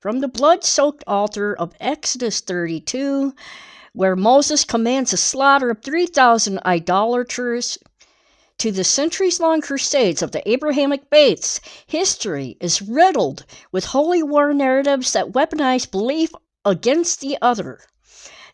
From the blood-soaked altar of Exodus 32, where Moses commands the slaughter of 3,000 idolaters, to the centuries-long crusades of the Abrahamic faiths, history is riddled with holy war narratives that weaponize belief against the other.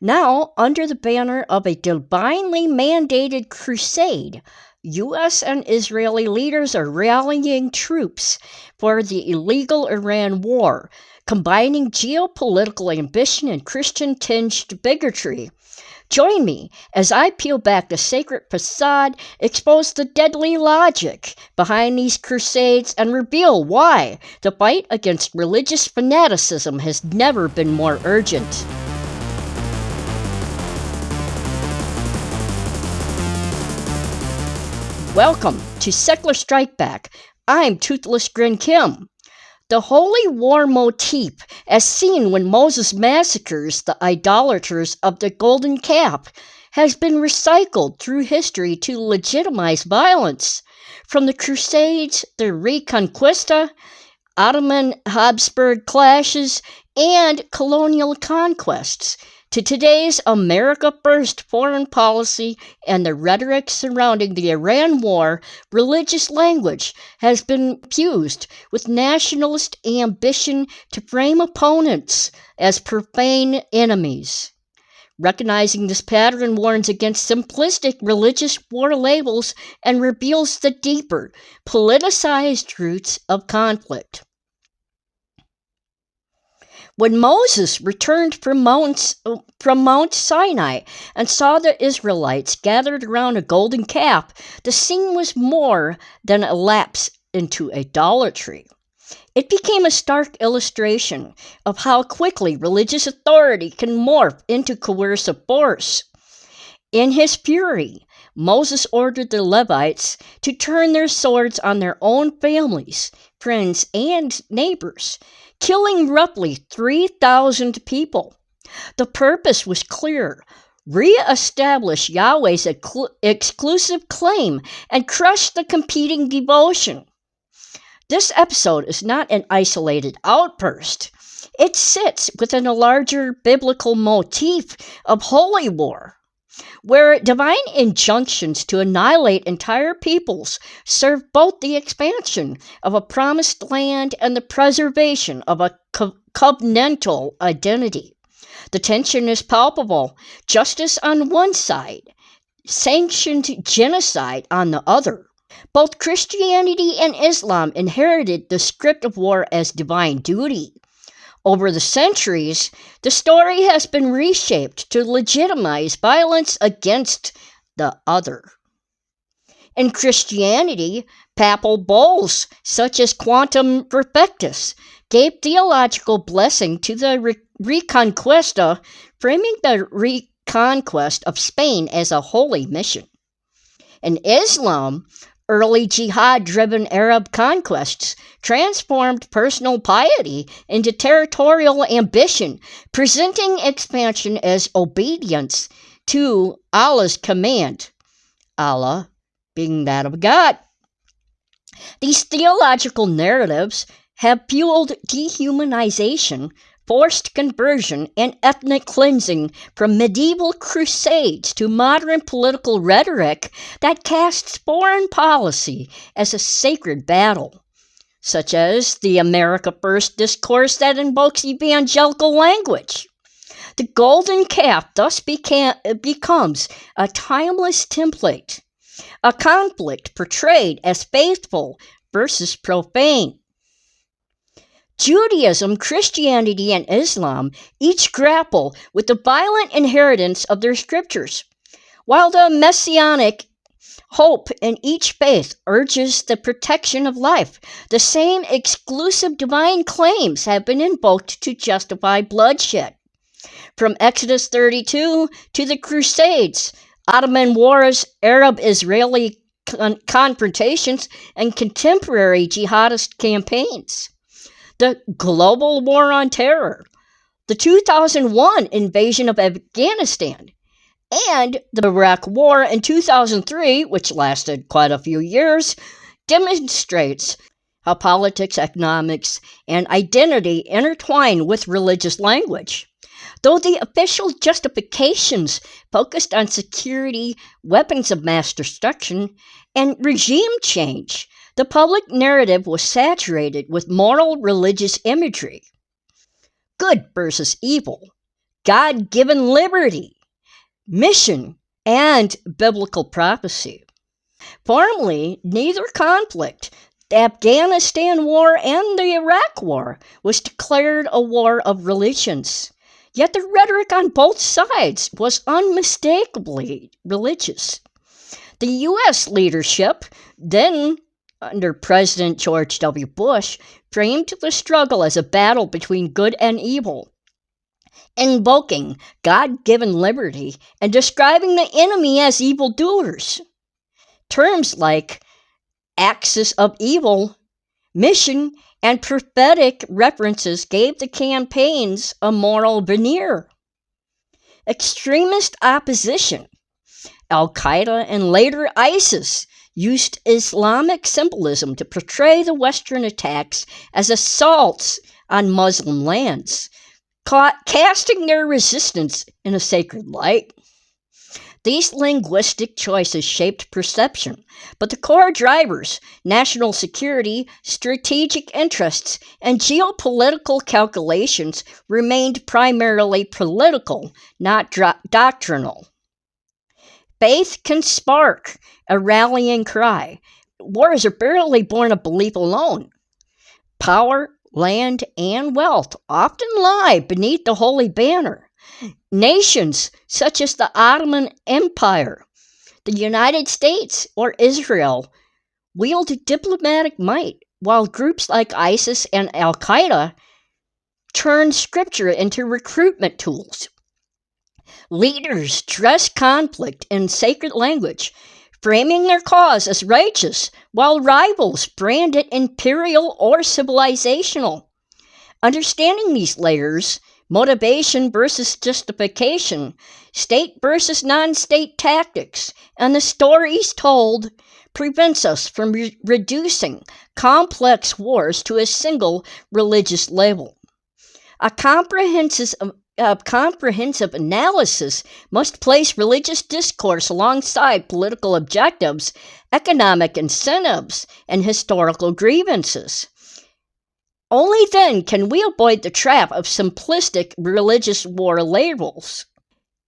Now, under the banner of a divinely mandated crusade, U.S. and Israeli leaders are rallying troops for the illegal Iran war, combining geopolitical ambition and Christian-tinged bigotry. Join me as I peel back the sacred facade, expose the deadly logic behind these crusades, and reveal why the fight against religious fanaticism has never been more urgent. Welcome to Secular Strike Back. I'm Toothless Grin Kim. The holy war motif, as seen when Moses massacres the idolaters of the Golden Calf, has been recycled through history to legitimize violence. From the Crusades, the Reconquista, Ottoman Habsburg clashes, and colonial conquests, to today's America First foreign policy and the rhetoric surrounding the Iran war, religious language has been fused with nationalist ambition to frame opponents as profane enemies. Recognizing this pattern warns against simplistic religious war labels and reveals the deeper, politicized roots of conflict. When Moses returned from Mount Sinai and saw the Israelites gathered around a golden calf, the scene was more than a lapse into idolatry. It became a stark illustration of how quickly religious authority can morph into coercive force. In his fury, Moses ordered the Levites to turn their swords on their own families, friends, and neighbors, killing roughly 3,000 people. The purpose was clear: re-establish Yahweh's exclusive claim and crush the competing devotion. This episode is not an isolated outburst. It sits within a larger biblical motif of holy war, where divine injunctions to annihilate entire peoples serve both the expansion of a promised land and the preservation of a covenantal identity. The tension is palpable: justice on one side, sanctioned genocide on the other. Both Christianity and Islam inherited the script of war as divine duty. Over the centuries, the story has been reshaped to legitimize violence against the other. In Christianity, papal bulls such as Quantum Perfectus gave theological blessing to the Reconquista, framing the reconquest of Spain as a holy mission. In Islam, early jihad-driven Arab conquests transformed personal piety into territorial ambition, presenting expansion as obedience to Allah's command, Allah being that of God. These theological narratives have fueled dehumanization, forced conversion, and ethnic cleansing from medieval crusades to modern political rhetoric that casts foreign policy as a sacred battle, such as the America First discourse that invokes evangelical language. The golden calf thus becomes a timeless template, a conflict portrayed as faithful versus profane. Judaism, Christianity, and Islam each grapple with the violent inheritance of their scriptures, while the messianic hope in each faith urges the protection of life. The same exclusive divine claims have been invoked to justify bloodshed. From Exodus 32 to the Crusades, Ottoman wars, Arab-Israeli confrontations, and contemporary jihadist campaigns. The global war on terror, the 2001 invasion of Afghanistan, and the Iraq War in 2003, which lasted quite a few years, demonstrates how politics, economics, and identity intertwine with religious language. Though the official justifications focused on security, weapons of mass destruction, and regime change, the public narrative was saturated with moral religious imagery. Good versus evil, God-given liberty, mission, and biblical prophecy. Formally, neither conflict, the Afghanistan War and the Iraq War, was declared a war of religions. Yet the rhetoric on both sides was unmistakably religious. The U.S. leadership, then under President George W. Bush, framed the struggle as a battle between good and evil, invoking God-given liberty and describing the enemy as evildoers. Terms like axis of evil, mission, and prophetic references gave the campaigns a moral veneer. Extremist opposition, Al-Qaeda and later ISIS, used Islamic symbolism to portray the Western attacks as assaults on Muslim lands, casting their resistance in a sacred light. These linguistic choices shaped perception, but the core drivers, national security, strategic interests, and geopolitical calculations, remained primarily political, not doctrinal. Faith can spark a rallying cry. Wars are barely born of belief alone. Power, land, and wealth often lie beneath the holy banner. Nations such as the Ottoman Empire, the United States, or Israel wield diplomatic might, while groups like ISIS and Al-Qaeda turn scripture into recruitment tools. Leaders dress conflict in sacred language, framing their cause as righteous, while rivals brand it imperial or civilizational. Understanding these layers, motivation versus justification, state versus non-state tactics, and the stories told, prevents us from reducing complex wars to a single religious label. A comprehensive analysis must place religious discourse alongside political objectives, economic incentives, and historical grievances. Only then can we avoid the trap of simplistic religious war labels.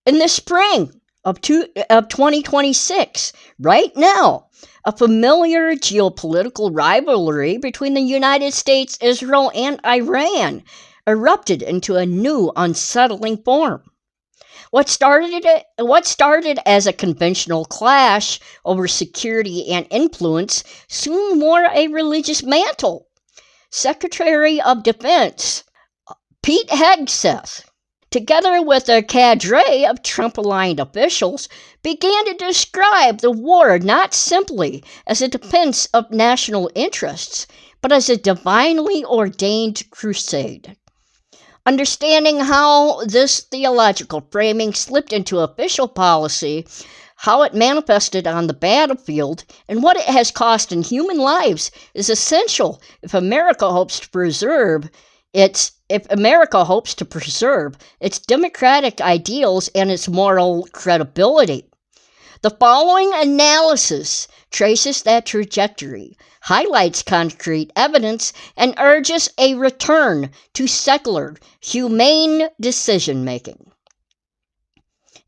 In the spring of 2026, right now, a familiar geopolitical rivalry between the United States, Israel, and Iran erupted into a new, unsettling form. What started as a conventional clash over security and influence soon wore a religious mantle. Secretary of Defense Pete Hegseth, together with a cadre of Trump-aligned officials, began to describe the war not simply as a defense of national interests, but as a divinely ordained crusade. Understanding how this theological framing slipped into official policy, how it manifested on the battlefield, and what it has cost in human lives is essential if America hopes to preserve its democratic ideals and its moral credibility. The following analysis traces that trajectory, highlights concrete evidence, and urges a return to secular, humane decision-making.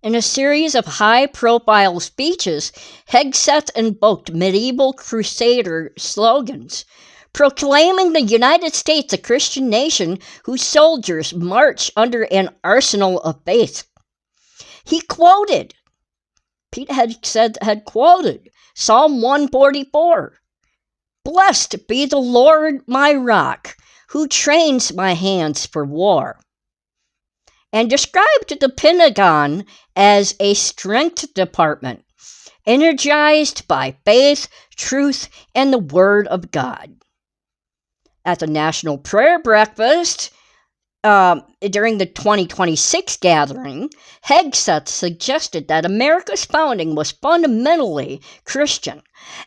In a series of high-profile speeches, Hegseth invoked medieval crusader slogans, proclaiming the United States a Christian nation whose soldiers march under an arsenal of faith. He quoted, Pete Hegseth had quoted Psalm 144, "Blessed be the Lord my rock, who trains my hands for war," and described the Pentagon as a strength department, energized by faith, truth, and the Word of God. At the National Prayer Breakfast, during the 2026 gathering, Hegseth suggested that America's founding was fundamentally Christian,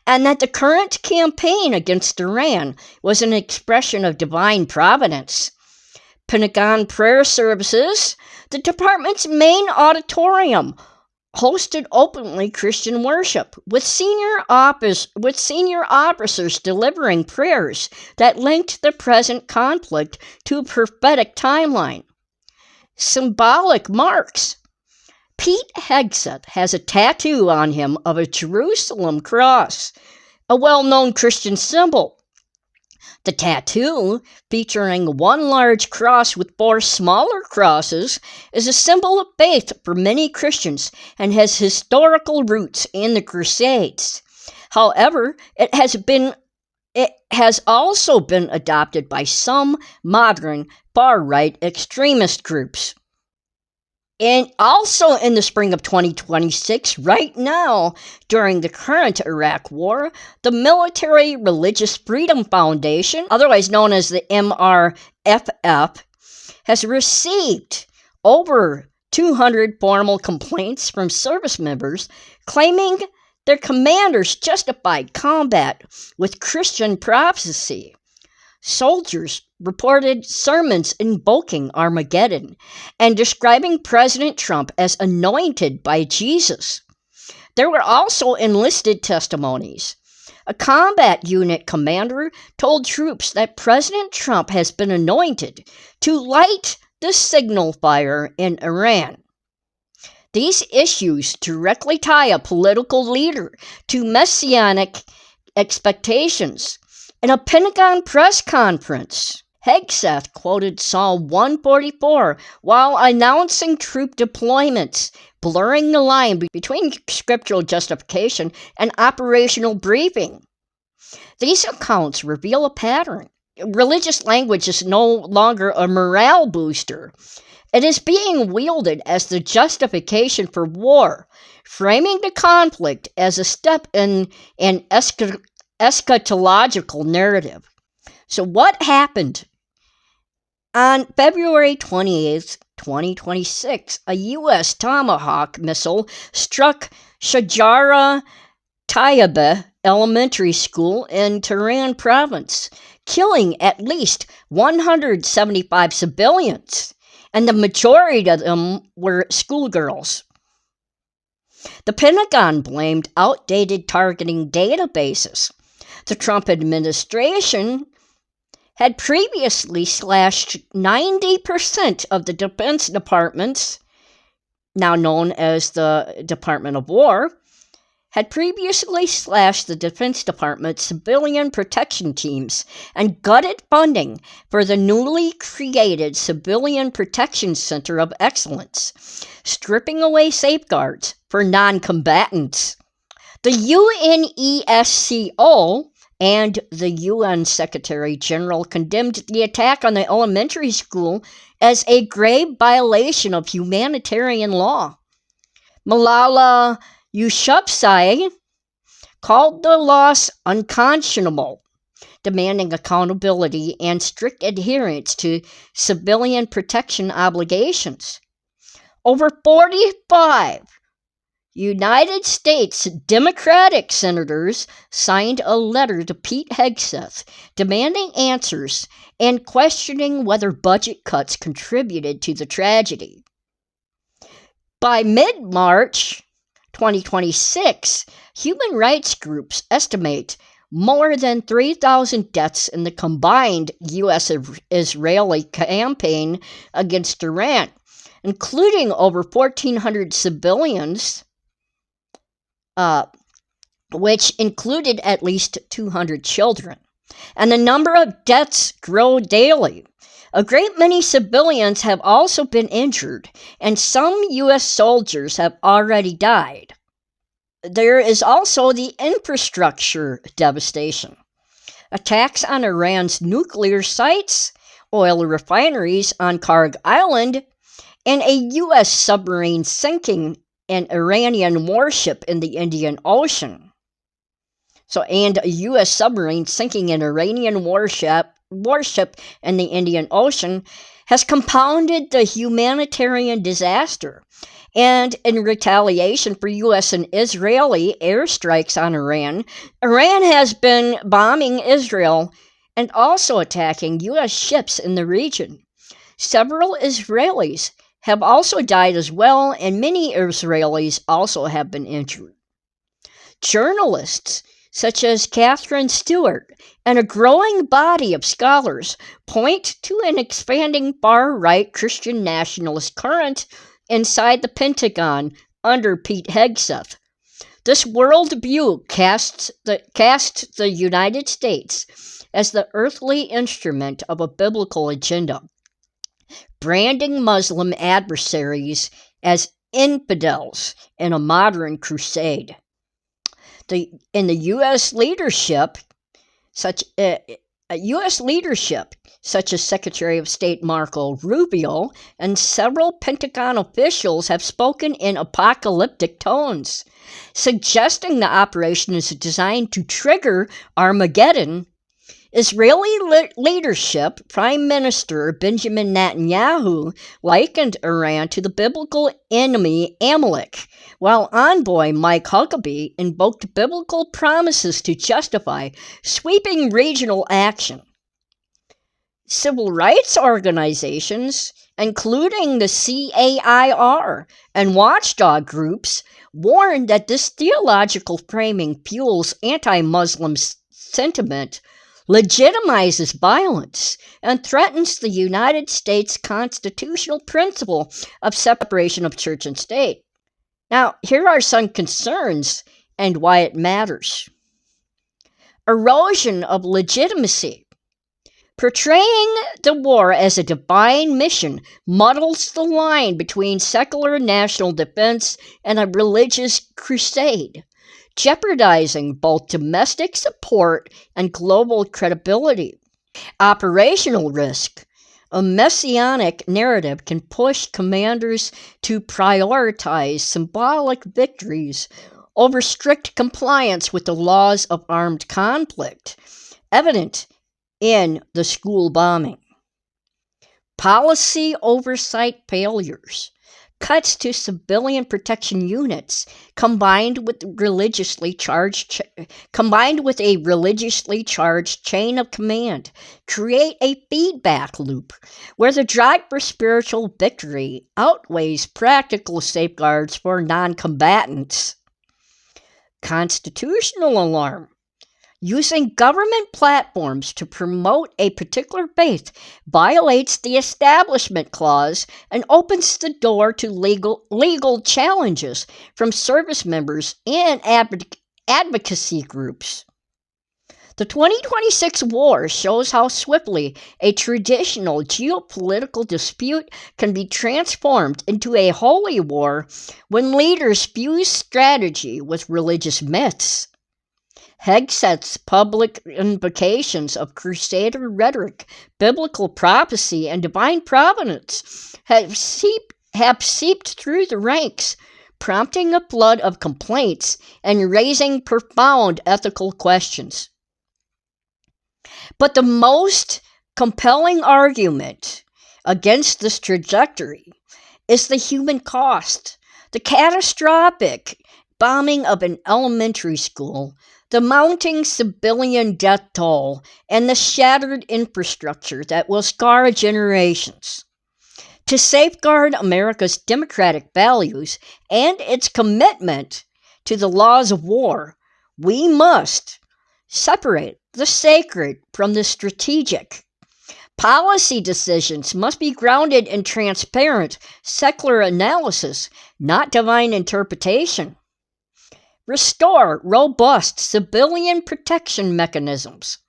and that the current campaign against Iran was an expression of divine providence. Pentagon prayer services, the department's main auditorium, hosted openly Christian worship, with senior officers delivering prayers that linked the present conflict to a prophetic timeline. Symbolic marks. Pete Hegseth has a tattoo on him of a Jerusalem cross, a well-known Christian symbol. The tattoo, featuring one large cross with 4 smaller crosses, is a symbol of faith for many Christians and has historical roots in the Crusades. However, it has also been adopted by some modern far-right extremist groups. And also in the spring of 2026, right now, during the current Iraq War, the Military Religious Freedom Foundation, otherwise known as the MRFF, has received over 200 formal complaints from service members claiming their commanders justified combat with Christian prophecy. Soldiers reported sermons invoking Armageddon and describing President Trump as anointed by Jesus. There were also enlisted testimonies. A combat unit commander told troops that President Trump has been anointed to light the signal fire in Iran. These issues directly tie a political leader to messianic expectations. In a Pentagon press conference, Hegseth quoted Psalm 144 while announcing troop deployments, blurring the line between scriptural justification and operational briefing. These accounts reveal a pattern. Religious language is no longer a morale booster. It is being wielded as the justification for war, framing the conflict as a step in an eschatological narrative. So what happened? On February 28, 2026, a U.S. Tomahawk missile struck Shajara Tayyibeh Elementary School in Tehran province, killing at least 175 civilians, and the majority of them were schoolgirls. The Pentagon blamed outdated targeting databases. The Trump administration had previously slashed 90% of the Defense Department's, now known as the Department of War, had previously slashed the Defense Department's civilian protection teams and gutted funding for the newly created Civilian Protection Center of Excellence, stripping away safeguards for non-combatants. The UNESCO and the UN Secretary General condemned the attack on the elementary school as a grave violation of humanitarian law. Malala Yousafzai called the loss unconscionable, demanding accountability and strict adherence to civilian protection obligations. Over 45 United States Democratic senators signed a letter to Pete Hegseth demanding answers and questioning whether budget cuts contributed to the tragedy. By mid-March 2026, human rights groups estimate more than 3,000 deaths in the combined U.S.-Israeli campaign against Iran, including over 1,400 civilians, which included at least 200 children. And the number of deaths grow daily. A great many civilians have also been injured, and some U.S. soldiers have already died. There is also the infrastructure devastation. Attacks on Iran's nuclear sites, oil refineries on Karg Island, and a U.S. submarine sinking an Iranian warship in the Indian Ocean. And a U.S. submarine sinking an Iranian warship warship in the Indian Ocean has compounded the humanitarian disaster. And in retaliation for U.S. and Israeli airstrikes on Iran, Iran has been bombing Israel and also attacking U.S. ships in the region. Several Israelis have also died as well, and many Israelis also have been injured. Journalists such as Catherine Stewart and a growing body of scholars point to an expanding far-right Christian nationalist current inside the Pentagon under Pete Hegseth. This worldview casts the United States as the earthly instrument of a biblical agenda, branding Muslim adversaries as infidels in a modern crusade. In the U.S. leadership, such as Secretary of State Marco Rubio and several Pentagon officials have spoken in apocalyptic tones, suggesting the operation is designed to trigger Armageddon. Israeli leadership, Prime Minister Benjamin Netanyahu, likened Iran to the biblical enemy Amalek, while envoy Mike Huckabee invoked biblical promises to justify sweeping regional action. Civil rights organizations, including the CAIR and watchdog groups, warned that this theological framing fuels anti-Muslim sentiment, legitimizes violence, and threatens the United States constitutional principle of separation of church and state. Now, here are some concerns and why it matters. Erosion of legitimacy. Portraying the war as a divine mission muddles the line between secular national defense and a religious crusade, jeopardizing both domestic support and global credibility. Operational risk. A messianic narrative can push commanders to prioritize symbolic victories over strict compliance with the laws of armed conflict, evident in the school bombing. Policy oversight failures. Cuts to civilian protection units combined with a religiously charged chain of command create a feedback loop where the drive for spiritual victory outweighs practical safeguards for non-combatants. Constitutional alarm. Using government platforms to promote a particular faith violates the Establishment Clause and opens the door to legal challenges from service members and advocacy groups. The 2026 war shows how swiftly a traditional geopolitical dispute can be transformed into a holy war when leaders fuse strategy with religious myths. Hegseth's public invocations of crusader rhetoric, biblical prophecy, and divine providence have seeped through the ranks, prompting a flood of complaints and raising profound ethical questions. But the most compelling argument against this trajectory is the human cost, the catastrophic bombing of an elementary school, the mounting civilian death toll, and the shattered infrastructure that will scar generations. To safeguard America's democratic values and its commitment to the laws of war, we must separate the sacred from the strategic. Policy decisions must be grounded in transparent, secular analysis, not divine interpretation. Restore robust civilian protection mechanisms.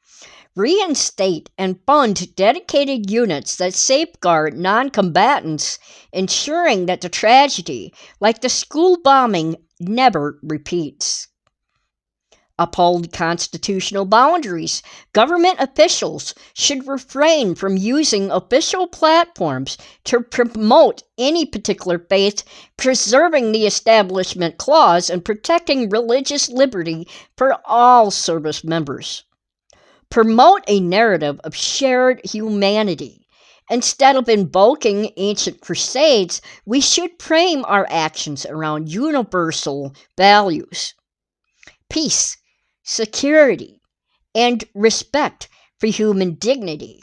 Reinstate and fund dedicated units that safeguard non-combatants, ensuring that the tragedy, like the school bombing, never repeats. Uphold constitutional boundaries. Government officials should refrain from using official platforms to promote any particular faith, preserving the Establishment Clause and protecting religious liberty for all service members. promote a narrative of shared humanity. Instead of invoking ancient crusades, we should frame our actions around universal values: peace, security, and respect for human dignity.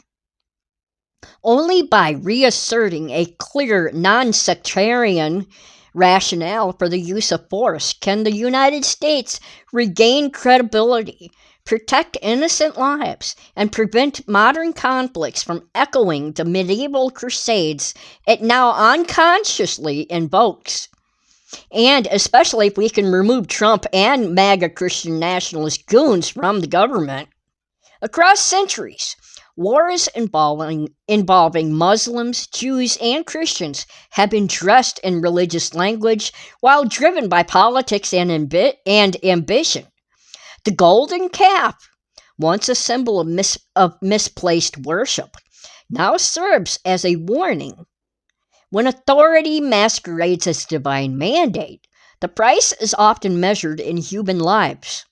Only by reasserting a clear, non-sectarian rationale for the use of force can the United States regain credibility, protect innocent lives, and prevent modern conflicts from echoing the medieval crusades it now unconsciously invokes. And especially if we can remove Trump and MAGA Christian nationalist goons from the government. Across centuries, wars involving Muslims, Jews, and Christians have been dressed in religious language while driven by politics and ambition. The golden calf, once a symbol of misplaced worship, now serves as a warning. When authority masquerades as divine mandate, the price is often measured in human lives.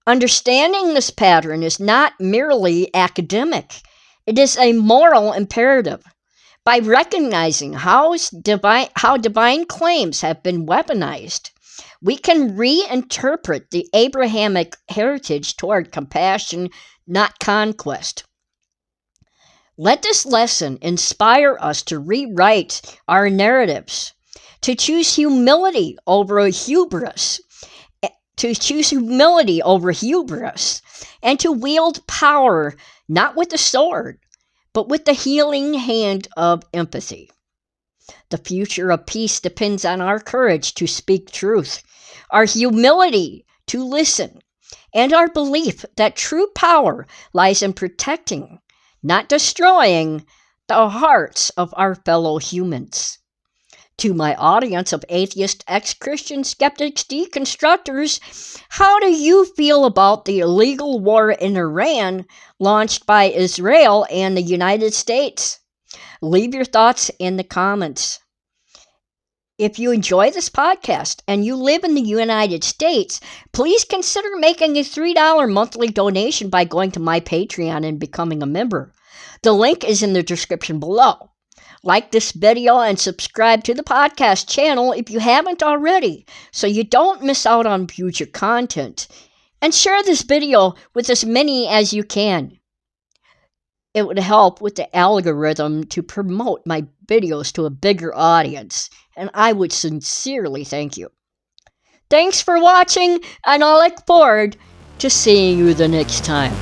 Understanding this pattern is not merely academic, it is a moral imperative. By recognizing how divine claims have been weaponized, we can reinterpret the Abrahamic heritage toward compassion, not conquest. Let this lesson inspire us to rewrite our narratives, to choose humility over hubris, and to wield power not with the sword, but with the healing hand of empathy. The future of peace depends on our courage to speak truth, our humility to listen, and our belief that true power lies in protecting, not destroying, the hearts of our fellow humans. To my audience of atheist, ex-Christian, skeptics, deconstructors, how do you feel about the illegal war in Iran launched by Israel and the United States? Leave your thoughts in the comments. If you enjoy this podcast and you live in the United States, please consider making a $3 monthly donation by going to my Patreon and becoming a member. The link is in the description below. Like this video and subscribe to the podcast channel if you haven't already, so you don't miss out on future content. And share this video with as many as you can. It would help with the algorithm to promote my videos to a bigger audience, and I would sincerely thank you. Thanks for watching, and I look forward to seeing you the next time.